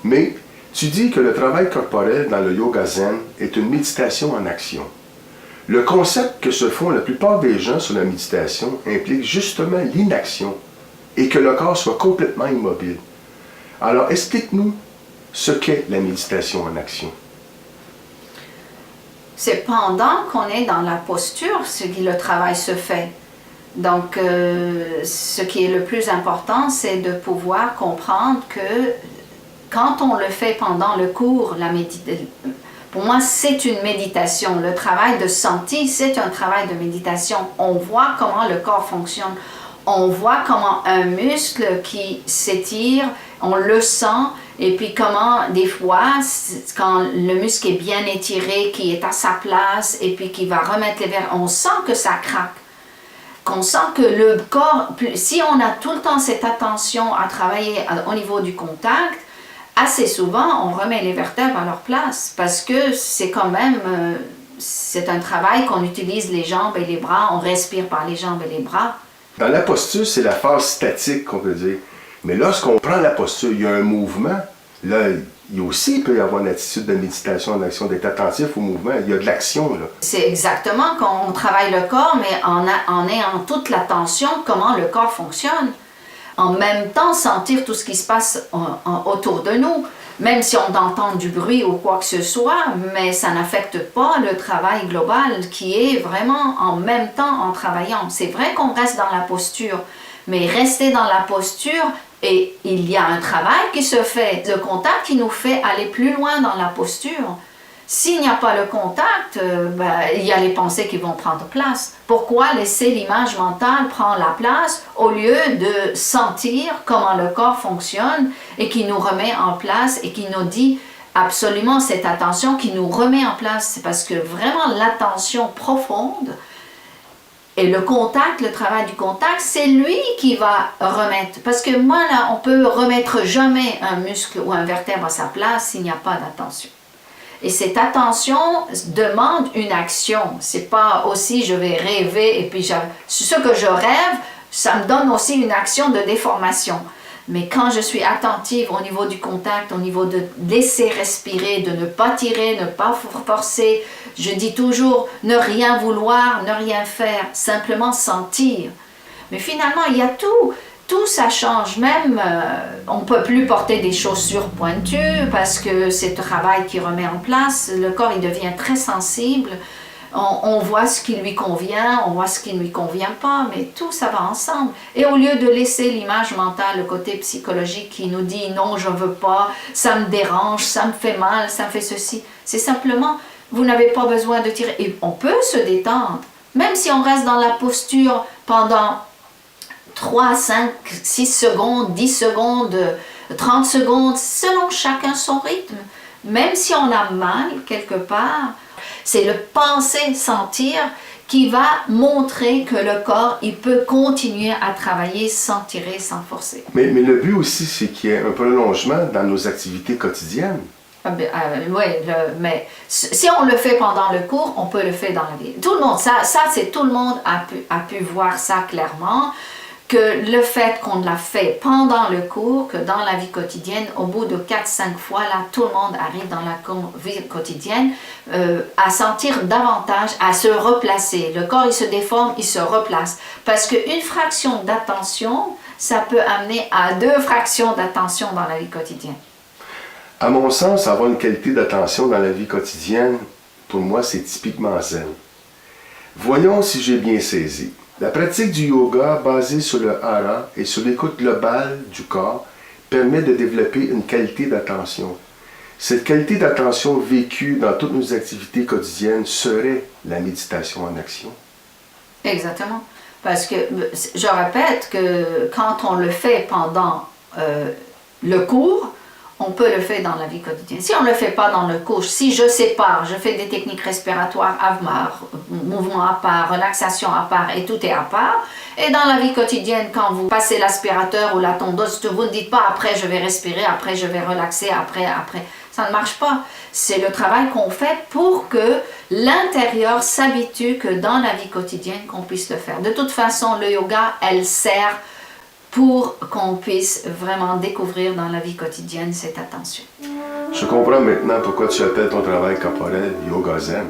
Mais tu dis que le travail corporel dans le yoga zen est une méditation en action. Le concept que se font la plupart des gens sur la méditation implique justement l'inaction et que le corps soit complètement immobile. Alors explique-nous ce qu'est la méditation en action. C'est pendant qu'on est dans la posture que le travail se fait. Donc, ce qui est le plus important, c'est de pouvoir comprendre que quand on le fait pendant le cours, pour moi, c'est une méditation. Le travail de senti, c'est un travail de méditation. On voit comment le corps fonctionne. On voit comment un muscle qui s'étire, on le sent. Et puis comment, des fois, quand le muscle est bien étiré, qui est à sa place, et puis qui va remettre les verres, on sent que ça craque. Qu'on sent que le corps, si on a tout le temps cette attention à travailler au niveau du contact, assez souvent, on remet les vertèbres à leur place parce que c'est quand même, c'est un travail qu'on utilise les jambes et les bras, on respire par les jambes et les bras. Dans la posture, c'est la phase statique qu'on peut dire. Mais lorsqu'on prend la posture, il y a un mouvement. Là, il peut y avoir une attitude de méditation en action, d'être attentif au mouvement. Il y a de l'action, là. C'est exactement quand on travaille le corps, mais en ayant toute l'attention, comment le corps fonctionne. En même temps, sentir tout ce qui se passe autour de nous, même si on entend du bruit ou quoi que ce soit, mais ça n'affecte pas le travail global qui est vraiment en même temps en travaillant. C'est vrai qu'on reste dans la posture, mais rester dans la posture, et il y a un travail qui se fait, le contact qui nous fait aller plus loin dans la posture. S'il n'y a pas le contact, il y a les pensées qui vont prendre place. Pourquoi laisser l'image mentale prendre la place au lieu de sentir comment le corps fonctionne et qui nous remet en place et qui nous dit absolument cette attention qui nous remet en place? C'est parce que vraiment l'attention profonde et le contact, le travail du contact, c'est lui qui va remettre. Parce que moi, là, on peut remettre jamais un muscle ou un vertèbre à sa place s'il n'y a pas d'attention. Et cette attention demande une action. C'est pas aussi je vais rêver et puis ce que je rêve, ça me donne aussi une action de déformation. Mais quand je suis attentive au niveau du contact, au niveau de laisser respirer, de ne pas tirer, ne pas forcer, je dis toujours ne rien vouloir, ne rien faire, simplement sentir. Mais finalement, il y a tout. Tout ça change, même on ne peut plus porter des chaussures pointues parce que c'est le travail qui remet en place, le corps il devient très sensible, on voit ce qui lui convient, on voit ce qui ne lui convient pas, mais tout ça va ensemble. Et au lieu de laisser l'image mentale, le côté psychologique qui nous dit non je ne veux pas, ça me dérange, ça me fait mal, ça me fait ceci, c'est simplement, vous n'avez pas besoin de tirer, et on peut se détendre, même si on reste dans la posture pendant 3, 5, 6 secondes, 10 secondes, 30 secondes, selon chacun son rythme. Même si on a mal quelque part, c'est le penser, sentir qui va montrer que le corps, il peut continuer à travailler sans tirer, sans forcer. Mais le but aussi, c'est qu'il y ait un prolongement dans nos activités quotidiennes. Oui, mais si on le fait pendant le cours, on peut le faire dans la vie. Tout le monde, ça c'est tout le monde a pu voir ça clairement. Que le fait qu'on l'a fait pendant le cours, que dans la vie quotidienne, au bout de 4-5 fois, là, tout le monde arrive dans la vie quotidienne à sentir davantage, à se replacer. Le corps, il se déforme, il se replace. Parce qu'une fraction d'attention, ça peut amener à 2 fractions d'attention dans la vie quotidienne. À mon sens, avoir une qualité d'attention dans la vie quotidienne, pour moi, c'est typiquement zen. Voyons si j'ai bien saisi. La pratique du yoga basée sur le hara et sur l'écoute globale du corps permet de développer une qualité d'attention. Cette qualité d'attention vécue dans toutes nos activités quotidiennes serait la méditation en action. Exactement. Parce que je répète que quand on le fait pendant le cours, on peut le faire dans la vie quotidienne. Si on ne le fait pas dans le cours, si je sépare, je fais des techniques respiratoires à part, mouvements à part, relaxation à part et tout est à part, et dans la vie quotidienne, quand vous passez l'aspirateur ou la tondeuse, vous ne dites pas après je vais respirer, après je vais relaxer, après, ça ne marche pas. C'est le travail qu'on fait pour que l'intérieur s'habitue que dans la vie quotidienne qu'on puisse le faire. De toute façon, le yoga, elle sert pour qu'on puisse vraiment découvrir dans la vie quotidienne cette attention. Je comprends maintenant pourquoi tu appelles ton travail corporel Yoga Zen.